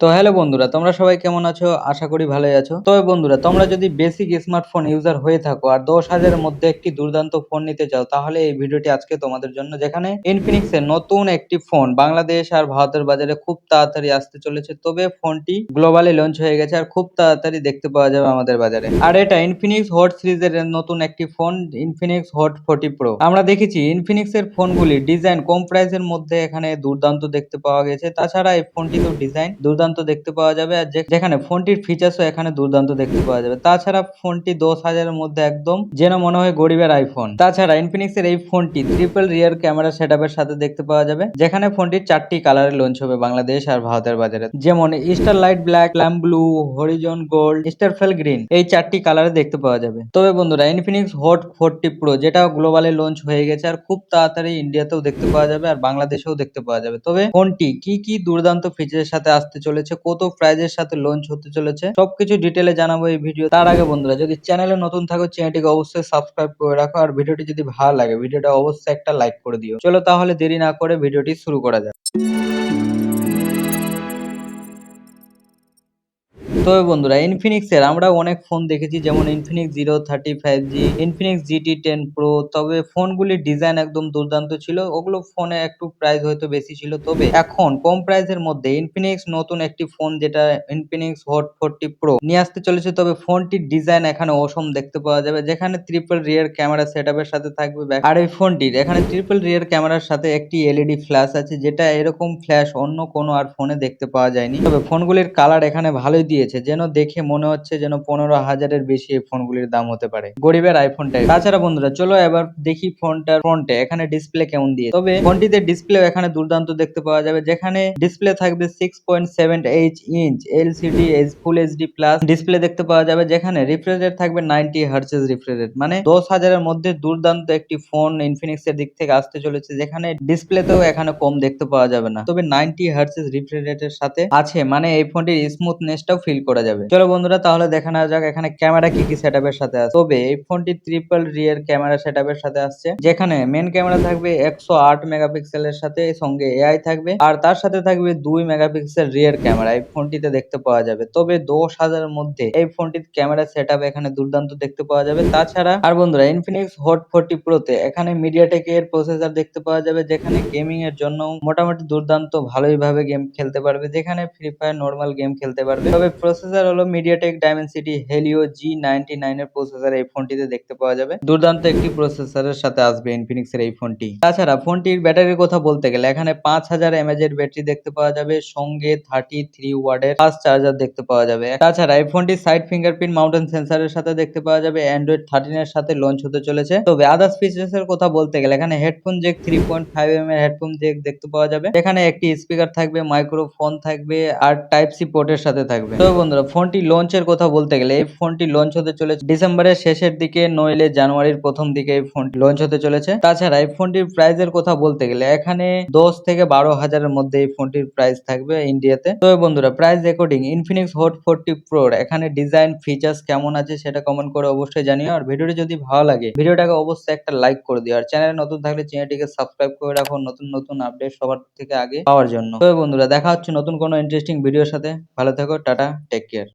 তো হ্যালো বন্ধুরা, তোমরা সবাই কেমন আছো? আশা করি ভালোই আছো। তবে বন্ধুরা, তোমরা যদি বেসিক স্মার্টফোন ইউজার হয়ে থাকো আর 10,000-এর মধ্যে একটি দুর্দান্ত ফোন নিতে চাও, তাহলে এই ভিডিওটি আজকে তোমাদের জন্য। যেখানে ইনফিনিক্স এর নতুন একটি ফোন বাংলাদেশ আর ভারতের বাজারে খুব তাড়াতাড়ি আসতে চলেছে। তবে ফোনটি গ্লোবালি লঞ্চ হয়ে গেছে আর খুব তাড়াতাড়ি দেখতে পাওয়া যাবে আমাদের বাজারে। আর এটা ইনফিনিক্স হট সিরিজের নতুন একটি ফোন, ইনফিনিক্স হট 40 প্রো। আমরা দেখেছি ইনফিনিক্স এর ফোনগুলি ডিজাইন কম প্রাইসের মধ্যে এখানে দুর্দান্ত দেখতে পাওয়া গেছে। তাছাড়া এই ফোনটিতেও ডিজাইন দুর্দান্ত দেখতে পাওয়া যাবে আর যেখানে ফোনটির ফিচার্সও এখানে দুর্দান্ত দেখতে পাওয়া যাবে। তাছাড়া ফোনটি 10,000-এর মধ্যে একদম যেন মনে হয় গরিবের আইফোন। তাছাড়া ইনফিনিক্স এর এই ফোনটি ট্রিপল রিয়ার ক্যামেরা সেটআপের সাথে দেখতে পাওয়া যাবে, যেখানে ফোনটির 4টি কালারে লঞ্চ হবে বাংলাদেশ আর ভারতের বাজারে, যেমন star light black, plum blue, horizon gold, starfall green. এই 4টি কালারে দেখতে পাওয়া যাবে। তবে বন্ধুরা, ইনফিনিক্স হট 40 প্রো যেটা গ্লোবালি লঞ্চ হয়ে গেছে আর খুব তাড়াতাড়ি ইন্ডিয়াতেও দেখতে পাওয়া যাবে আর বাংলাদেশেও দেখতে পাওয়া যাবে। তবে ফোনটি কি কি দুর্দান্ত ফিচারের সাথে আসতে চলেছে, কত প্রাইজের সাথে লঞ্চ হতে চলেছে, সবকিছু ডিটেলে জানাবো এই ভিডিও। তার আগে বন্ধুরা, যদি চ্যানেলে নতুন থাকো চ্যানেলটিকে অবশ্যই সাবস্ক্রাইব করে রাখো আর ভিডিওটি যদি ভালো লাগে ভিডিওটা অবশ্যই একটা লাইক করে দিও। চলো তাহলে দেরি না করে ভিডিওটি শুরু করা যাক। তবে বন্ধুরা, ইনফিনিক্স এর আমরা অনেক ফোন দেখেছি, যেমন Infinix zero 35G, Infinix GT10 pro. তবে ফোনগুলির ডিজাইন একদম দুর্দান্ত ছিল। ওগুলো ফোনে একটু প্রাইস হয়তো বেশি ছিল। তবে এখন কম প্রাইসের মধ্যে ইনফিনিক্স নতুন একটি ফোন, যেটা ইনফিনিক্স হট 40 প্রো নিয়ে আসতে চলেছে। তবে ফোনটির ডিজাইন এখানে অসম দেখতে পাওয়া যাবে, যেখানে ট্রিপল রিয়ার ক্যামেরা সেটআপের সাথে থাকবে আর এই ফোনটির এখানে ট্রিপল রিয়ার ক্যামেরার সাথে একটি এলইডি ফ্ল্যাশ আছে, যেটা এরকম ফ্ল্যাশ অন্য কোনো আর ফোনে দেখতে পাওয়া যায়নি। তবে ফোনগুলির কালার এখানে ভালোই দিয়েছে, যেন দেখে মনে হচ্ছে যেন 15,000-এর বেশি এই ফোনগুলির দাম হতে পারে, গরিবের আইফোন টাইপ। তাছাড়া বন্ধুরা, চলো এবার দেখি ফোনটার ফ্রন্টে এখানে ডিসপ্লে কেমন দিয়ে। তবে ফোনটিতে ডিসপ্লে এখানে দুর্দান্ত দেখতে পাওয়া যাবে, যেখানে ডিসপ্লে থাকবে 6.7 inch LCD full HD plus display দেখতে পাওয়া যাবে, যেখানে রিফ্রেশ রেট থাকবে 90 হার্টজ রিফ্রেশ রেট। মানে 10,000-এর মধ্যে দুর্দান্ত একটি ফোন ইনফিনিক্স এর দিক থেকে আসতে চলেছে, যেখানে ডিসপ্লেতেও এখানে কম দেখতে পাওয়া যাবে না। তবে 90 হার্টজ রিফ্রেশ রেটের সাথে আছে, মানে এই ফোনটির স্মুথনেসটাও ফিল করা যাবে। চলো বন্ধুরা, তাহলে দেখা নেওয়া যাক এখানে ক্যামেরা কি কি সেটআপের সাথে আছে। তবে এই ফোনটি ট্রিপল রিয়ার ক্যামেরা সেটআপের সাথে আসছে, যেখানে মেন ক্যামেরা থাকবে 108 মেগাপিক্সেলের সাথে, সঙ্গে এআই থাকবে আর তার সাথে থাকবে 2 মেগাপিক্সেল রিয়ার ক্যামেরা এই ফোনটিতে দেখতে পাওয়া যাবে। তবে 10,000-এর মধ্যে এই ফোনটির ক্যামেরা সেটআপ এখানে দুর্দান্ত দেখতে পাওয়া যাবে। তাছাড়া আর বন্ধুরা, ইনফিনিক্স হট 40 প্রোতে এখানে মিডিয়াটেক এর প্রসেসর দেখতে পাওয়া যাবে, যেখানে গেমিং এর জন্য মোটামুটি দুর্দান্ত ভালোই ভাবে গেম খেলতে পারবে, যেখানে ফ্রি ফায়ার নরমাল গেম খেলতে পারবে। তবে প্রসেসর হলো মিডিয়াটেক ডাইমেনসিটি হেলিও G99 এর প্রসেসর এই ফোনটিতে দেখতে পাওয়া যাবে। দুর্দান্ত একটি প্রসেসরের সাথে আসবে ইনফিনিক্স এর এই ফোনটি। তাছাড়া ফোনটির ব্যাটারির কথা বলতে গেলে এখানে 5000 mAh এর ব্যাটারি দেখতে পাওয়া যাবে, সঙ্গে 33 ওয়াটের ফাস্ট চার্জার দেখতে পাওয়া যাবে। তাছাড়া এই ফোনটি সাইড ফিঙ্গারপ্রিন্ট মাউন্টেন সেন্সরের সাথে দেখতে পাওয়া যাবে, অ্যান্ড্রয়েড 13 এর সাথে লঞ্চ হতে চলেছে। তবে আদার্স ফিচার্স এর কথা বলতে গেলে এখানে হেডফোন জ্যাক 3.5mm এর হেডফোন জ্যাক দেখতে পাওয়া যাবে, এখানে একটি স্পিকার থাকবে, মাইক্রোফোন থাকবে আর টাইপ সি পোর্টের সাথে থাকবে। তো বন্ধুরা, ফোনটি লঞ্চের কথা বলতে গেলে এই ফোনটি লঞ্চ হতে চলেছে ডিসেম্বরের শেষের দিকে, নইলে জানুয়ারির প্রথম দিকে এই ফোনটি লঞ্চ হতে চলেছে। তাছাড়া এই ফোনটির প্রাইসের কথা বলতে গেলে এখানে 10 থেকে 12,000-এর মধ্যে এই ফোনটির প্রাইস থাকবে ইন্ডিয়াতে। তো বন্ধুরা, price recording Infinix Hot 40 pro এখানে ডিজাইন ফিচার্স কেমন আছে সেটা কমেন্ট করে অবশ্যই জানিও। আর ভিডিওটি যদি ভালো লাগে ভিডিওটাকে অবশ্যই একটা লাইক করে দিও আর চ্যানেলে নতুন থাকলে চ্যানেলটিকে সাবস্ক্রাইব করে রাখো নতুন নতুন আপডেট সবার থেকে আগে পাওয়ার জন্য। তো বন্ধুরা, দেখা হচ্ছে নতুন কোনো ইন্টারেস্টিং ভিডিওর সাথে। ভালো থেকো, টাটা, টেক কেয়ার।